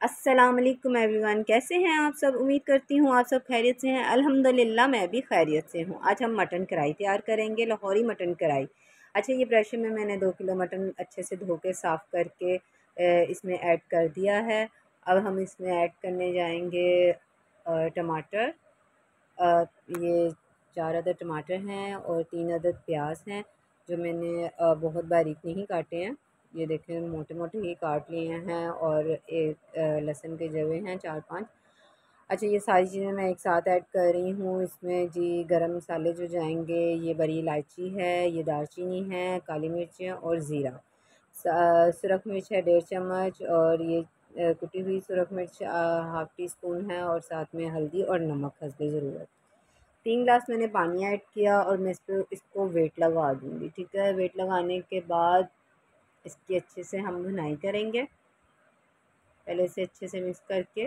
अस्सलाम वालेकुम एवरीवन, कैसे हैं आप सब। उम्मीद करती हूँ आप सब खैरियत से हैं। अल्हम्दुलिल्लाह मैं भी खैरियत से हूँ। आज हम मटन कढ़ाई तैयार करेंगे, लाहौरी मटन कढ़ाई। अच्छा, ये प्रेशर में मैंने 2 किलो मटन अच्छे से धो के साफ़ करके इसमें ऐड कर दिया है। अब हम इसमें ऐड करने जाएंगे टमाटर। ये 4 अदद टमाटर हैं और 3 अदद प्याज हैं जो मैंने बहुत बारीक नहीं काटे हैं। ये देखें, मोटे मोटे ही काट लिए हैं। और एक लहसुन के जवे हैं 4-5। अच्छा, ये सारी चीज़ें मैं एक साथ ऐड कर रही हूँ इसमें जी। गरम मसाले जो जाएंगे, ये बड़ी इलायची है, ये दालचीनी है, काली मिर्च है और ज़ीरा। सुरख मिर्च है 1.5 चम्मच, और ये कुटी हुई सुरख मिर्च हाफ़ टी स्पून है, और साथ में हल्दी और नमक हस्बे ज़रूरत। 3 गिलास मैंने पानी ऐड किया और मैं इसको वेट लगा दूँगी। ठीक है, वेट लगाने के बाद इसकी अच्छे से हम भुनाई करेंगे। पहले से अच्छे से मिक्स करके,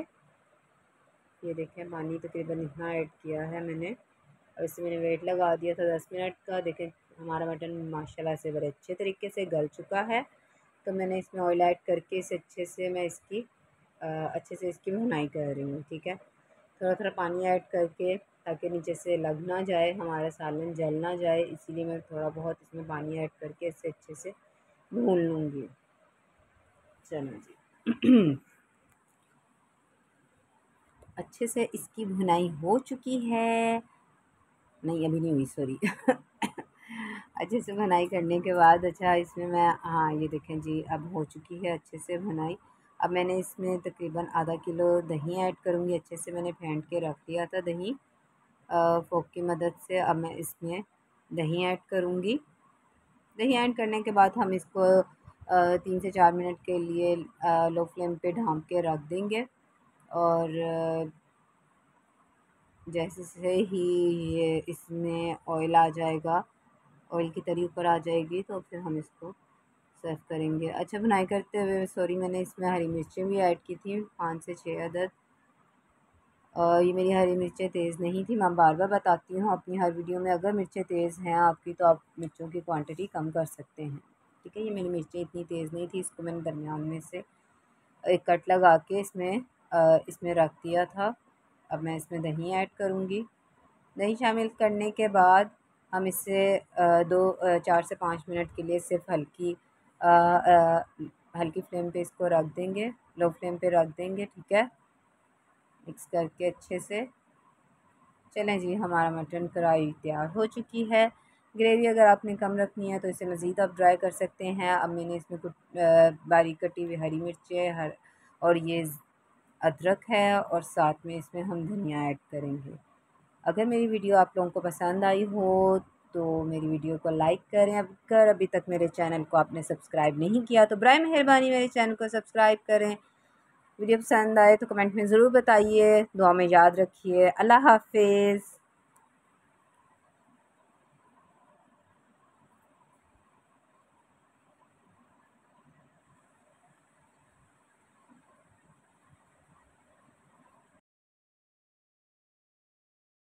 ये देखें पानी तकरीबन इतना ऐड किया है मैंने। और इससे मैंने वेट लगा दिया था 10 मिनट का। देखें हमारा मटन माशाल्लाह से बड़े अच्छे तरीके से गल चुका है। तो मैंने इसमें ऑयल ऐड करके इसे अच्छे से मैं इसकी अच्छे से इसकी भुनाई कर रही हूँ। ठीक है, थोड़ा थोड़ा पानी ऐड करके, ताकि नीचे से लग ना जाए, हमारा सालन जल ना जाए, इसीलिए मैं थोड़ा बहुत इसमें पानी ऐड करके इसे अच्छे से भून लूँगी। चलो जी अच्छे से इसकी भुनाई हो चुकी है। नहीं, अभी नहीं हुई, सॉरी अच्छे से भुनाई करने के बाद, अच्छा इसमें मैं, हाँ ये देखें जी, अब हो चुकी है अच्छे से भुनाई। अब मैंने इसमें तकरीबन आधा किलो दही ऐड करूँगी। अच्छे से मैंने फेंट के रख लिया था दही फ़ोक की मदद से। अब मैं इसमें दही ऐड करूँगी। दही ऐड करने के बाद हम इसको 3 से 4 मिनट के लिए लो फ्लेम पे ढाँप के रख देंगे। और जैसे से ही ये इसमें ऑयल आ जाएगा, ऑयल की तरी ऊपर आ जाएगी, तो फिर हम इसको सर्व करेंगे। अच्छा, भुनाई करते हुए सॉरी, मैंने इसमें हरी मिर्चें भी ऐड की थी 5 से 6 अदद। ये मेरी हरी मिर्चें तेज़ नहीं थी। मैं बार बार बताती हूँ अपनी हर वीडियो में, अगर मिर्चें तेज़ हैं आपकी तो आप मिर्चों की क्वांटिटी कम कर सकते हैं। ठीक है, ये मेरी मिर्चें इतनी तेज़ नहीं थी, इसको मैंने दरमियान में से एक कट लगा के इसमें रख दिया था। अब मैं इसमें दही ऐड करूँगी। दही शामिल करने के बाद हम इसे 4 से 5 मिनट के लिए सिर्फ हल्की फ्लेम पे इसको रख देंगे, लो फ्लेम पे रख देंगे। ठीक है, मिक्स करके अच्छे से। चलें जी, हमारा मटन कढ़ाई तैयार हो चुकी है। ग्रेवी अगर आपने कम रखनी है तो इसे मज़ीद आप ड्राई कर सकते हैं। अब मैंने इसमें कुछ बारीक कटी हुई हरी मिर्चें और ये अदरक है, और साथ में इसमें हम धनिया ऐड करेंगे। अगर मेरी वीडियो आप लोगों को पसंद आई हो तो मेरी वीडियो को लाइक करें। अगर अभी तक मेरे चैनल को आपने सब्सक्राइब नहीं किया तो बराए मेहरबानी मेरे चैनल को सब्सक्राइब करें। वीडियो पसंद आए तो कमेंट में ज़रूर बताइए। दुआ में याद रखिए। अल्लाह हाफ़िज़।